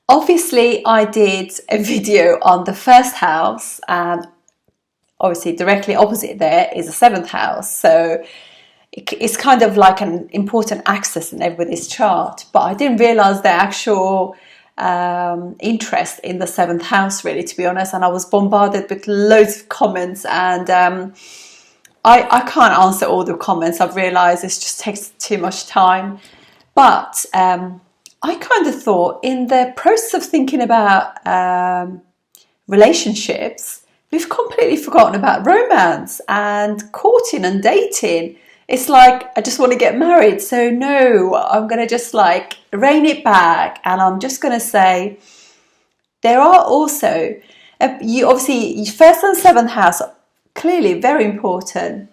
Obviously, I did a video on the first house, and obviously directly opposite there is a seventh house. So it's kind of like an important axis in everybody's chart. But I didn't realize the actual interest in the seventh house, really, to be honest. And I was bombarded with loads of comments, and I can't answer all the comments. I've realized it just takes too much time. But I kind of thought, in the process of thinking about relationships, we've completely forgotten about romance and courting and dating. It's like, I just want to get married. So no, I'm going to just like rein it back. And I'm just going to say, there are also, you obviously, first and seventh house, clearly very important.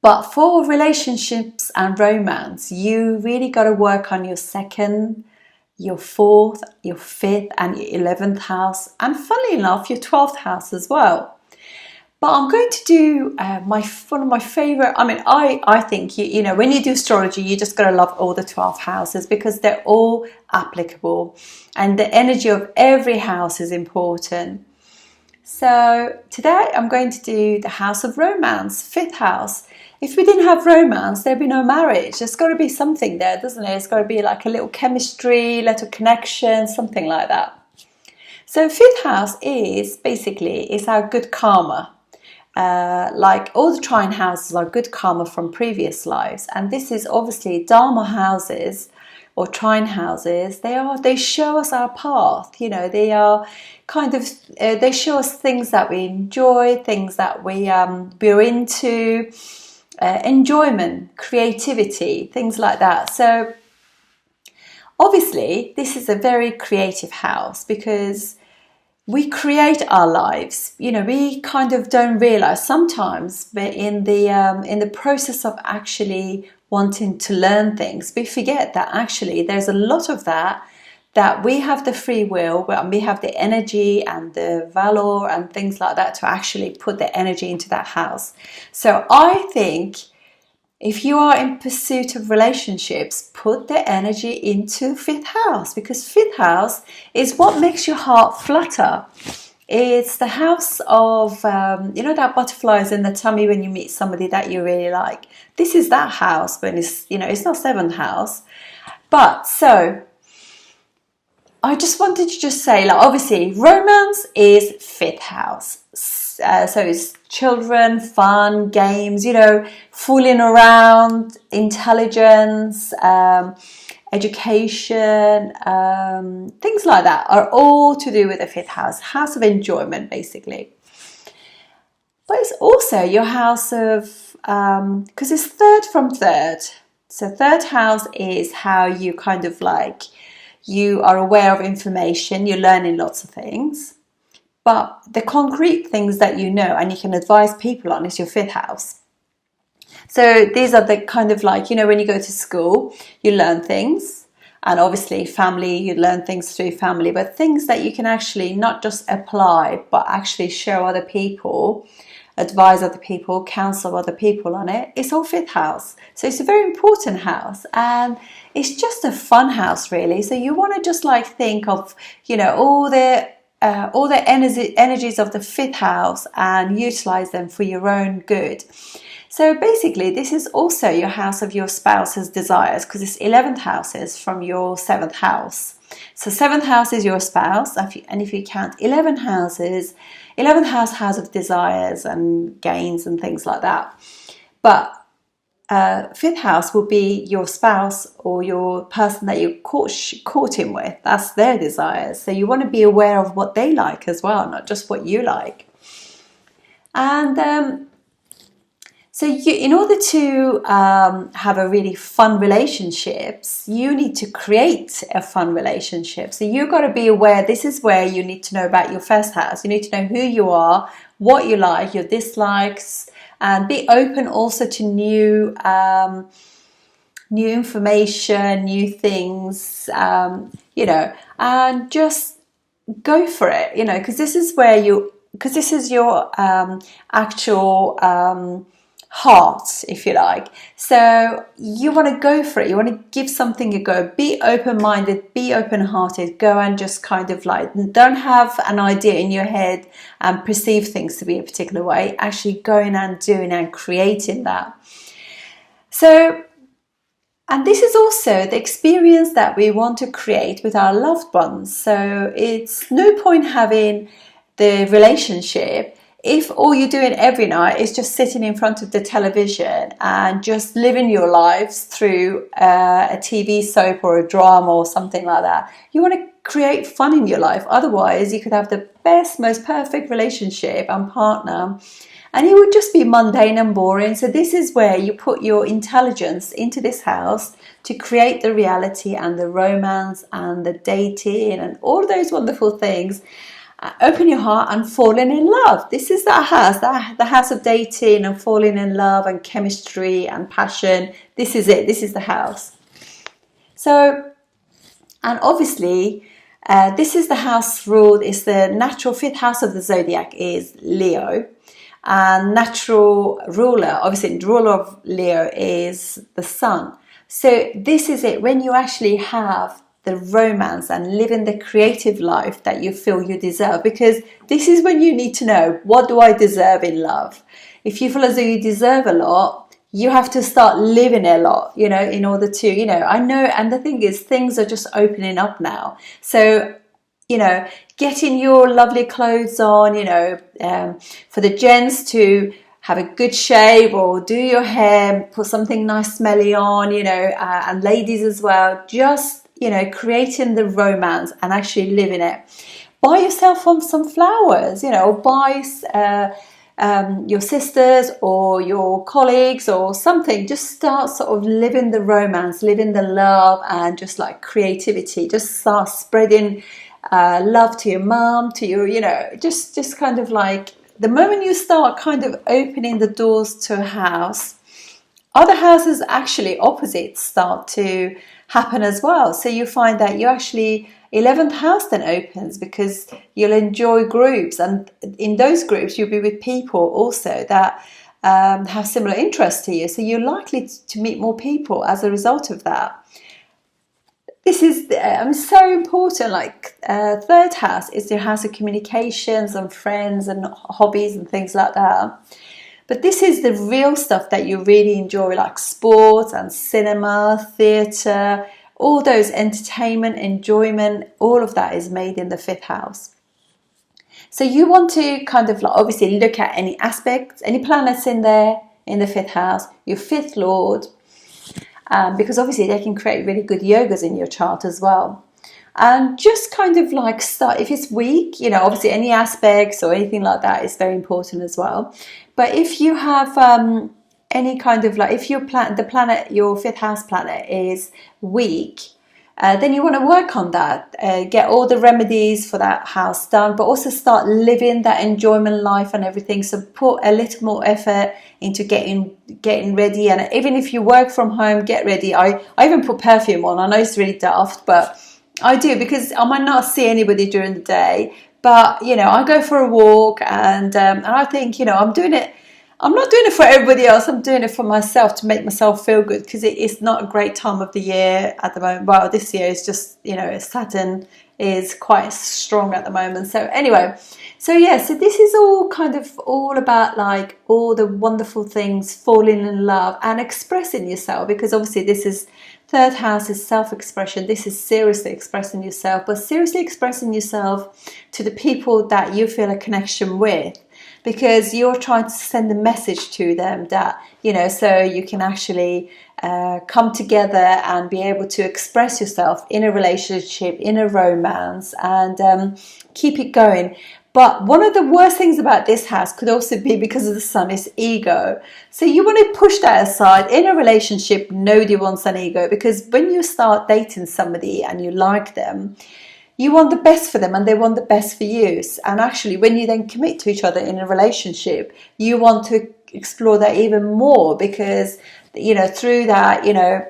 But for relationships and romance, you really got to work on your second, your fourth, your fifth, and your 11th house, and funnily enough, your 12th house as well. But I'm going to do one of my favorite. I mean, I think you know, when you do astrology, you just got to love all the 12 houses because they're all applicable, and the energy of every house is important. So today I'm going to do the house of romance, fifth house. If we didn't have romance, there'd be no marriage. There's got to be something there, doesn't it? It's got to be like a little chemistry, little connection, something like that. So fifth house is basically, it's our good karma. Like all the trine houses are good karma from previous lives. And this is obviously Dharma houses or trine houses. They show us our path. You know, they are kind of, they show us things that we enjoy, things that we're into. Enjoyment, creativity, things like that. So obviously this is a very creative house because we create our lives. You know, we kind of don't realize sometimes, but in the process of actually wanting to learn things, we forget that actually there's a lot of that we have the free will, we have the energy and the valor and things like that to actually put the energy into that house. So I think if you are in pursuit of relationships, put the energy into fifth house, because fifth house is what makes your heart flutter. It's the house of, you know, that butterflies in the tummy when you meet somebody that you really like. This is that house when it's, you know, it's not seventh house. But so I just wanted to just say, like, obviously, romance is fifth house. So it's children, fun, games, you know, fooling around, intelligence, education, things like that are all to do with the fifth house, house of enjoyment, basically. But it's also your house of, because it's third from third. So third house is how you kind of like, you are aware of information, you're learning lots of things, but the concrete things that you know and you can advise people on is your fifth house. So these are the kind of like, you know, when you go to school, you learn things, and obviously family, you learn things through family, but things that you can actually not just apply, but actually show other people, advise other people, counsel other people on it. It's all fifth house. So it's a very important house, and it's just a fun house, really. So you want to just like think of, you know, all the energies of the fifth house and utilize them for your own good. So basically, this is also your house of your spouse's desires, because it's 11th houses from your 7th house. So 7th house is your spouse, and if you count 11 houses, 11th house of desires and gains and things like that. But fifth house will be your spouse or your person that you're courting with. That's their desires. So you want to be aware of what they like as well, not just what you like. And so in order to have a really fun relationships, you need to create a fun relationship. So you've got to be aware. This is where you need to know about your first house. You need to know who you are, what you like, your dislikes, and be open also to new information, new things, you know, and just go for it, you know, because this is where this is your actual heart, if you like. So you want to go for it. You want to give something a go. Be open-minded, be open-hearted. Go and just kind of like, don't have an idea in your head and perceive things to be a particular way. Actually going and doing and creating that. So, and this is also the experience that we want to create with our loved ones. So it's no point having the relationship if all you're doing every night is just sitting in front of the television and just living your lives through a TV soap or a drama or something like that. You want to create fun in your life. Otherwise, you could have the best, most perfect relationship and partner, and it would just be mundane and boring. So this is where you put your intelligence into this house to create the reality and the romance and the dating and all those wonderful things. Open your heart and falling in love. This is that house, the house of dating and falling in love and chemistry and passion. This is it. This is the house. So, and obviously, this is the house ruled. It's the natural 5th house of the zodiac is Leo. And natural ruler, obviously the ruler of Leo is the sun. So this is it, when you actually have the romance and living the creative life that you feel you deserve, because this is when you need to know, what do I deserve in love? If you feel as though you deserve a lot, you have to start living a lot, you know, in order to, you know, I know, and the thing is, things are just opening up now. So, you know, getting your lovely clothes on, you know, for the gents to have a good shave or do your hair, put something nice smelly on, you know, and ladies as well, just, you know, creating the romance and actually living it. Buy yourself some flowers, you know, or buy your sisters or your colleagues or something. Just start sort of living the romance, living the love, and just like creativity. Just start spreading love to your mum, to your, you know, just kind of like, the moment you start kind of opening the doors to a house, other houses actually opposites start to happen as well. So you find that you actually, 11th house then opens, because you'll enjoy groups, and in those groups you'll be with people also that have similar interests to you. So you're likely to meet more people as a result of that. This is so important. Like 3rd house is your house of communications and friends and hobbies and things like that. But this is the real stuff that you really enjoy, like sports and cinema, theatre, all those entertainment, enjoyment, all of that is made in the 5th house. So you want to kind of like obviously look at any aspects, any planets in there in the 5th house, your 5th lord, because obviously they can create really good yogas in your chart as well. And just kind of like start, if it's weak, you know, obviously any aspects or anything like that is very important as well. But if you have any kind of like, if your planet, your 5th house planet is weak, then you want to work on that, get all the remedies for that house done, but also start living that enjoyment life and everything. So put a little more effort into getting ready. And even if you work from home, get ready. I even put perfume on. I know it's really daft, but I do, because I might not see anybody during the day, but you know, I go for a walk, and I think, you know, I'm not doing it for everybody else, I'm doing it for myself, to make myself feel good, because it's not a great time of the year at the moment. Well, this year is just, you know, Saturn is quite strong at the moment. So anyway, so yeah, so this is all kind of all about like all the wonderful things, falling in love and expressing yourself, because obviously this is 3rd house is self-expression. This is seriously expressing yourself, but seriously expressing yourself to the people that you feel a connection with, because you're trying to send a message to them that, you know, so you can actually come together and be able to express yourself in a relationship, in a romance, and keep it going. But one of the worst things about this house could also be, because of the sun, is ego. So you want to push that aside. In a relationship, nobody wants an ego, because when you start dating somebody and you like them, you want the best for them and they want the best for you. And actually, when you then commit to each other in a relationship, you want to explore that even more, because, you know, through that, you know,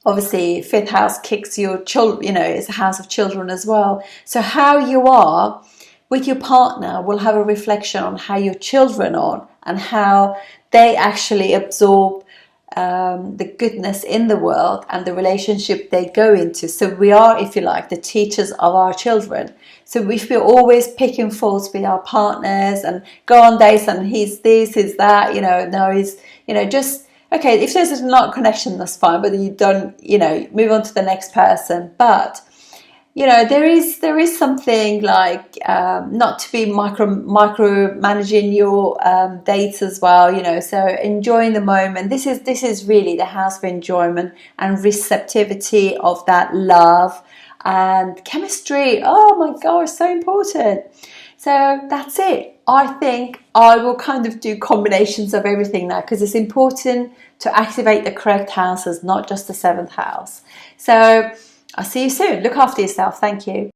obviously 5th house kicks your children, you know, it's a house of children as well. So how you are with your partner will have a reflection on how your children are and how they actually absorb the goodness in the world and the relationship they go into. So we are, if you like, the teachers of our children. So if we're always picking faults with our partners and go on dates and he's this, he's that, no, he's, just, okay, if there's not connection, that's fine, but you don't, move on to the next person. But there is something like not to be micromanaging your dates as well, so enjoying the moment. This is really the house of enjoyment and receptivity of that love and chemistry. Oh my gosh, so important. So that's it. I think I will kind of do combinations of everything now, because it's important to activate the correct houses, not just the 7th house. So I'll see you soon. Look after yourself. Thank you.